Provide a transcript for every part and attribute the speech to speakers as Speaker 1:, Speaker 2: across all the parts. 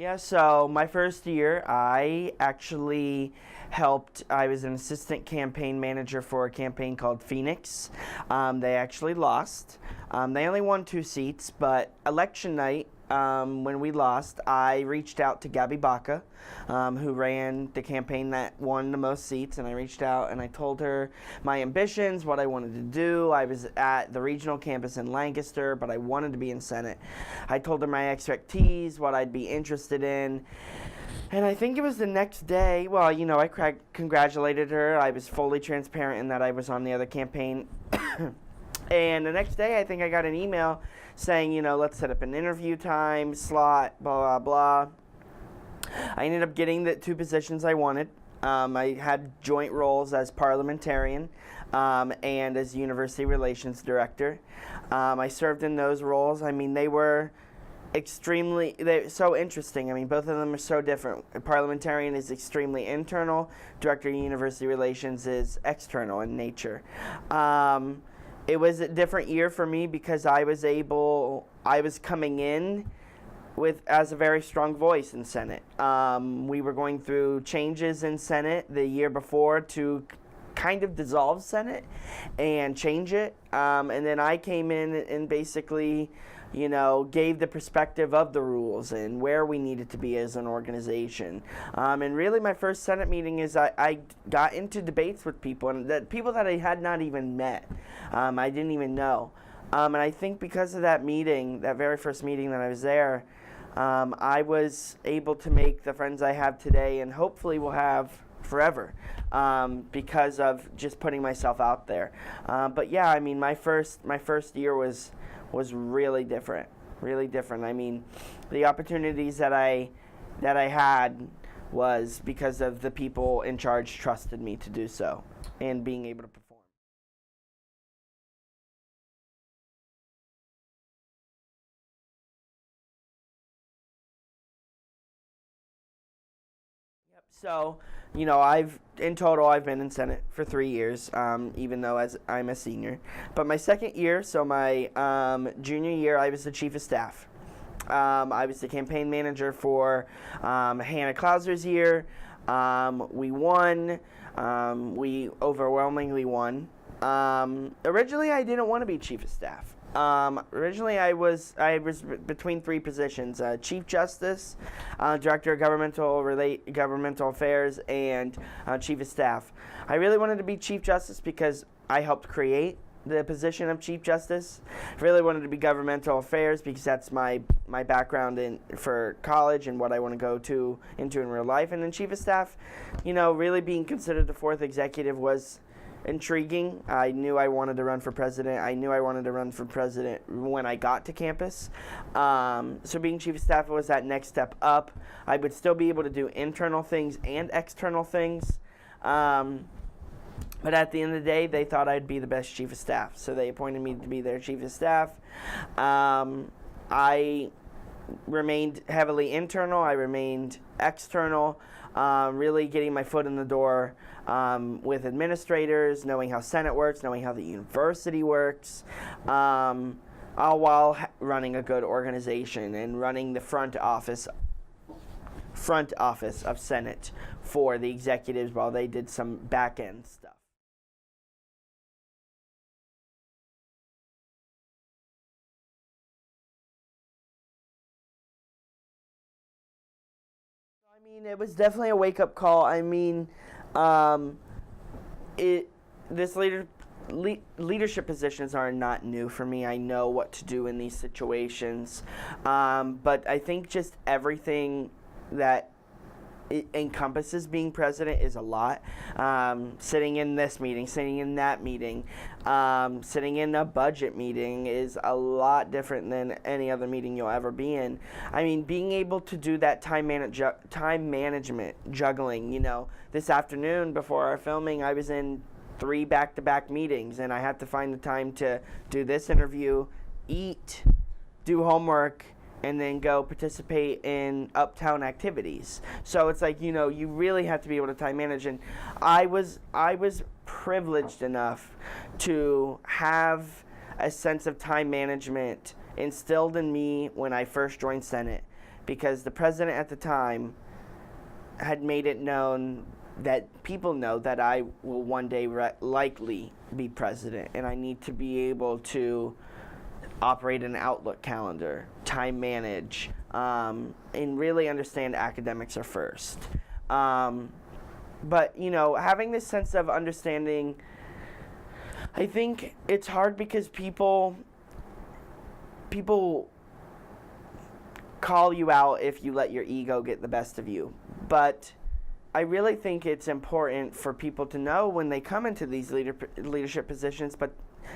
Speaker 1: Yeah, so my first year, I actually I was an assistant campaign manager for a campaign called Phoenix. They actually lost. They only won 2 seats, but election night, when we lost, I reached out to Gabby Baca, who ran the campaign that won the most seats, and I reached out and I told her my ambitions, what I wanted to do. I was at the regional campus in Lancaster, but I wanted to be in Senate. I told her my expertise, what I'd be interested in. And I think it was the next day, well, I congratulated her. I was fully transparent in that I was on the other campaign. And the next day, I think I got an email saying, let's set up an interview time, slot, blah, blah, blah. I ended up getting the 2 positions I wanted. I had joint roles as parliamentarian and as university relations director. I served in those roles. They were they're so interesting. Both of them are so different. A parliamentarian is extremely internal. Director of university relations is external in nature. It was a different year for me because I was coming in as a very strong voice in Senate. We were going through changes in Senate the year before to kind of dissolve Senate and change it. And then I came in and basically, gave the perspective of the rules and where we needed to be as an organization. And really my first Senate meeting is I got into debates with people, and people that I had not even met. I didn't even know. And I think because of that meeting, that very first meeting that I was there, I was able to make the friends I have today and hopefully will have forever, because of just putting myself out there. But yeah, my first year was really different, really different. The opportunities that I had was because of the people in charge trusted me to do so and being able to perform. Yep. So, I've been in Senate for 3 years, even though as I'm a senior. But my second year, so my junior year, I was the chief of staff. I was the campaign manager for Hannah Clauser's year. We won. We overwhelmingly won. Originally, I didn't want to be chief of staff. Originally, I was between 3 positions: Chief Justice, Director of Governmental Affairs, and Chief of Staff. I really wanted to be Chief Justice because I helped create the position of Chief Justice. I really wanted to be Governmental Affairs because that's my background for college and what I want to go into in real life. And then Chief of Staff, really being considered the 4th executive was intriguing. I knew I wanted to run for president. I knew I wanted to run for president when I got to campus. So being chief of staff was that next step up. I would still be able to do internal things and external things. But at the end of the day, they thought I'd be the best chief of staff. So they appointed me to be their chief of staff. I remained heavily internal. I remained external, really getting my foot in the door with administrators, knowing how Senate works, knowing how the university works, all while running a good organization and running the front office of Senate for the executives while they did some back-end stuff. It was definitely a wake-up call. This leadership positions are not new for me. I know what to do in these situations, but I think just everything that it encompasses being president is a lot. Sitting in this meeting, sitting in that meeting, sitting in a budget meeting is a lot different than any other meeting you'll ever be in. Being able to do that time management, juggling, this afternoon before our filming, I was in 3 back-to-back meetings, and I had to find the time to do this interview, eat, do homework, and then go participate in uptown activities. So it's like, you really have to be able to time manage. And I was privileged enough to have a sense of time management instilled in me when I first joined Senate. because the president at the time had made it known that people know that I will one day likely be president, and I need to be able to operate an Outlook calendar, time manage, and really understand academics are first. But, having this sense of understanding, I think it's hard because people call you out if you let your ego get the best of you. But I really think it's important for people to know when they come into these leadership positions, but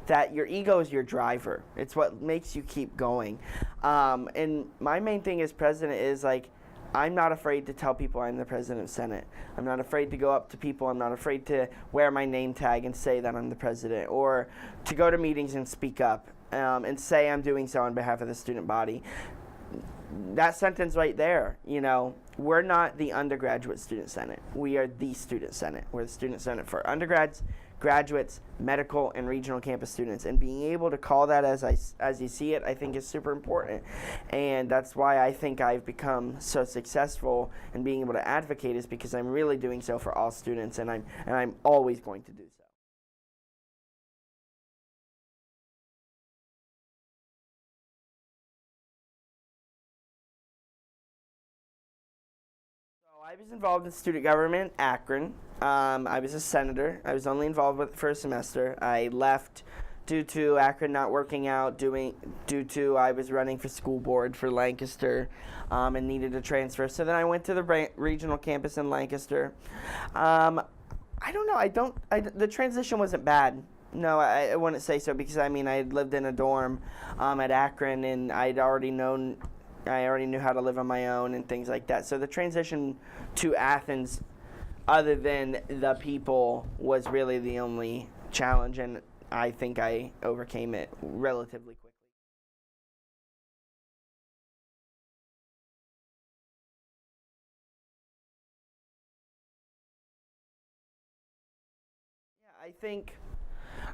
Speaker 1: that your ego is your driver. It's what makes you keep going. And my main thing as president is, like, I'm not afraid to tell people I'm the president of Senate. I'm not afraid to go up to people. I'm not afraid to wear my name tag and say that I'm the president, or to go to meetings and speak up and say I'm doing so on behalf of the student body. That sentence right there, we're not the undergraduate student senate. We are the student senate. We're the student senate for undergrads, graduates, medical, and regional campus students. And being able to call that as you see it, I think is super important. And that's why I think I've become so successful in being able to advocate, is because I'm really doing so for all students, and I'm always going to do so. I was involved in student government, Akron. I was a senator. I was only involved with it for a semester. I left due to Akron not working out, due to I was running for school board for Lancaster and needed a transfer. So then I went to the regional campus in Lancaster. I don't know. The transition wasn't bad. No, I wouldn't say so, because I had lived in a dorm at Akron, and I already knew how to live on my own and things like that. So the transition to Athens, other than the people, was really the only challenge, and I think I overcame it relatively quickly. Yeah,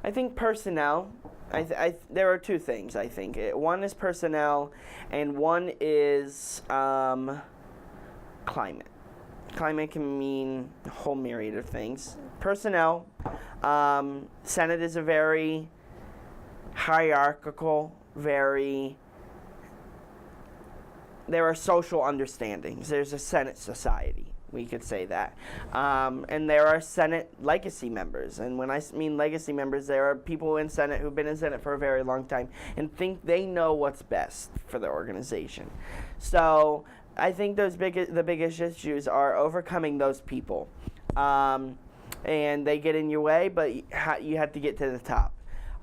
Speaker 1: I think personnel. There are two things, I think. One is personnel, and one is climate. Climate can mean a whole myriad of things. Personnel, Senate is a very hierarchical, there are social understandings. There's a Senate society, we could say that. And there are Senate legacy members. And when I mean legacy members, there are people in Senate who've been in Senate for a very long time and think they know what's best for the organization. So I think the biggest issues are overcoming those people. And they get in your way, but you have to get to the top.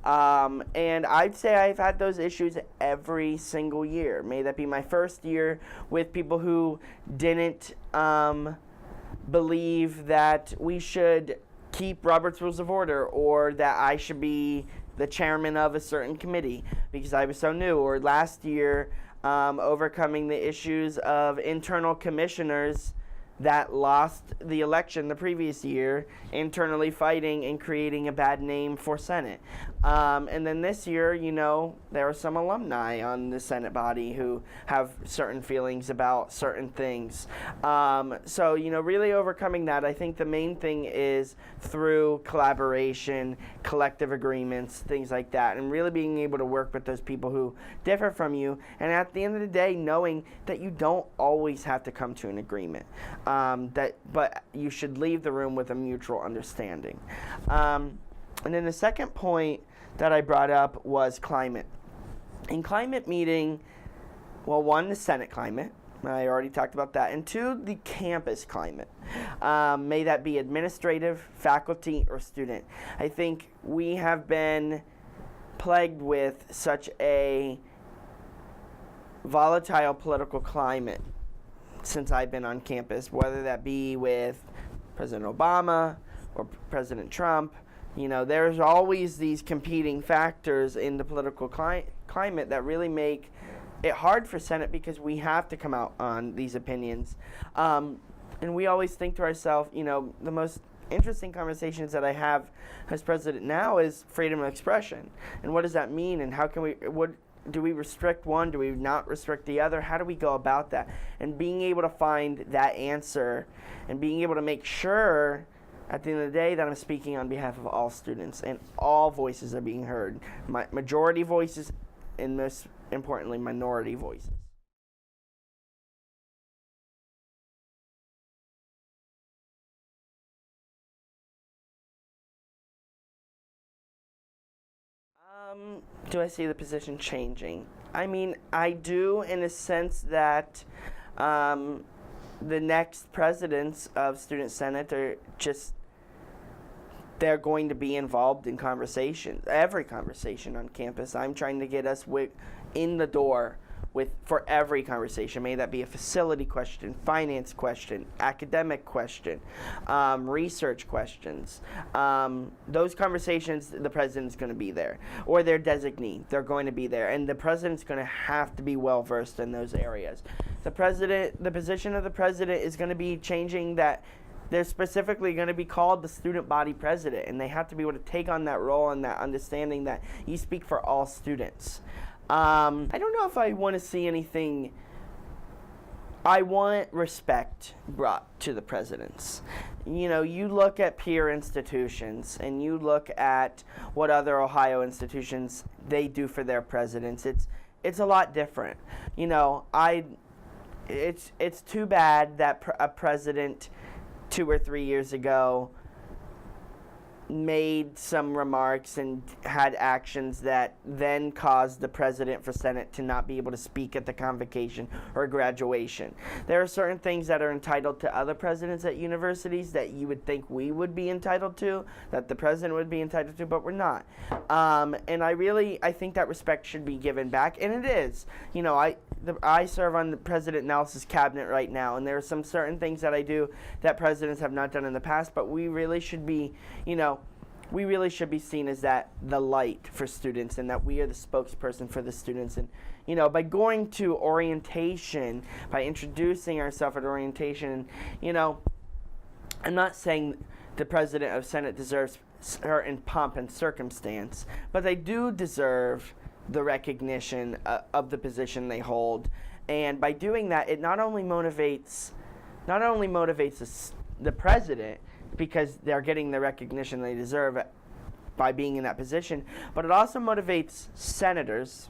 Speaker 1: And I'd say I've had those issues every single year. May that be my first year with people who didn't believe that we should keep Robert's Rules of Order, or that I should be the chairman of a certain committee because I was so new. Or last year, overcoming the issues of internal commissioners that lost the election the previous year, internally fighting and creating a bad name for Senate. And then this year, there are some alumni on the Senate body who have certain feelings about certain things. So, really overcoming that, I think the main thing is through collaboration, collective agreements, things like that, and really being able to work with those people who differ from you, and at the end of the day, knowing that you don't always have to come to an agreement. But you should leave the room with a mutual understanding. And then the second point that I brought up was climate. In climate meeting, well, one, the Senate climate. I already talked about that. And two, the campus climate. May that be administrative, faculty, or student. I think we have been plagued with such a volatile political climate since I've been on campus, whether that be with President Obama or President Trump. There's always these competing factors in the political climate that really make it hard for Senate, because we have to come out on these opinions. And we always think to ourselves, the most interesting conversations that I have as president now is freedom of expression. And what does that mean? And how can we, do we restrict one? Do we not restrict the other? How do we go about that? And being able to find that answer and being able to make sure at the end of the day that I'm speaking on behalf of all students and all voices are being heard. Majority voices and most importantly, minority voices. Do I see the position changing? I mean, I do in a sense that the next presidents of Student Senate are just, they're going to be involved in conversations, every conversation on campus. I'm trying to get us in the door for every conversation. May that be a facility question, finance question, academic question, research questions. Those conversations, the president's going to be there, or their designee. They're going to be there, and the president's going to have to be well versed in those areas. The position of the president is going to be changing. That they're specifically going to be called the student body president, and they have to be able to take on that role and that understanding that you speak for all students. I don't know if I want to see anything. I want respect brought to the presidents. You know, you look at peer institutions and you look at what other Ohio institutions they do for their presidents. It's a lot different. You know, it's too bad that a president 2 or 3 years ago made some remarks and had actions that then caused the president for Senate to not be able to speak at the convocation or graduation. There are certain things that are entitled to other presidents at universities that you would think we would be entitled to, that the president would be entitled to, but we're not. And I think that respect should be given back, and it is. You know, I serve on the President Nelson's cabinet right now, and there are some certain things that I do that presidents have not done in the past, but we really should be, we really should be seen as the light for students, and that we are the spokesperson for the students. And, by going to orientation, by introducing ourselves at orientation, I'm not saying the president of Senate deserves certain pomp and circumstance, but they do deserve the recognition of the position they hold. And by doing that, it not only motivates the president, because they're getting the recognition they deserve by being in that position, but it also motivates senators,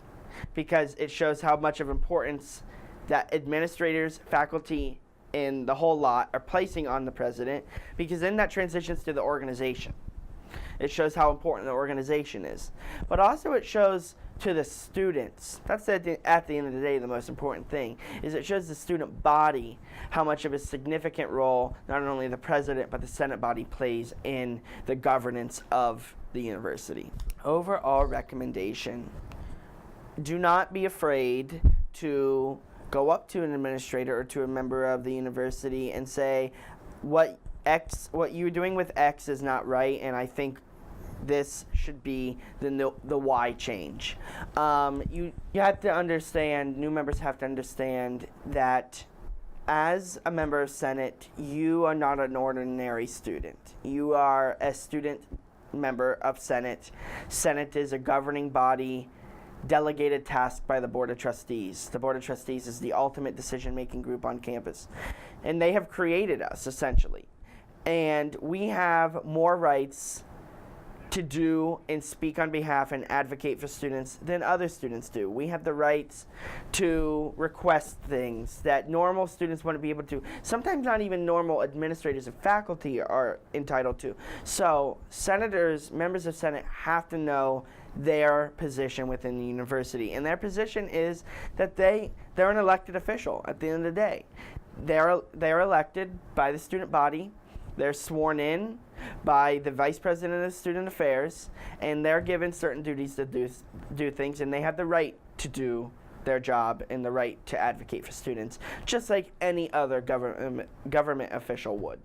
Speaker 1: because it shows how much of importance that administrators, faculty, and the whole lot are placing on the president, because then that transitions to the organization. It shows how important the organization is. But also it shows to the students. That's at the end of the day the most important thing, is it shows the student body how much of a significant role not only the president but the Senate body plays in the governance of the university. Overall recommendation: do not be afraid to go up to an administrator or to a member of the university and say, what you're doing with X is not right, and I think this should be the Y change. You have to understand, new members have to understand that as a member of Senate, you are not an ordinary student. You are a student member of Senate. Senate is a governing body delegated task by the Board of Trustees. The Board of Trustees is the ultimate decision-making group on campus, and they have created us, essentially. And we have more rights to do and speak on behalf and advocate for students than other students do. We have the rights to request things that normal students wouldn't be able to. Sometimes not even normal administrators and faculty are entitled to. So senators, members of Senate, have to know their position within the university. And their position is that they're an elected official at the end of the day. They're elected by the student body. They're sworn in by the Vice President of Student Affairs, and they're given certain duties to do things, and they have the right to do their job and the right to advocate for students, just like any other government official would.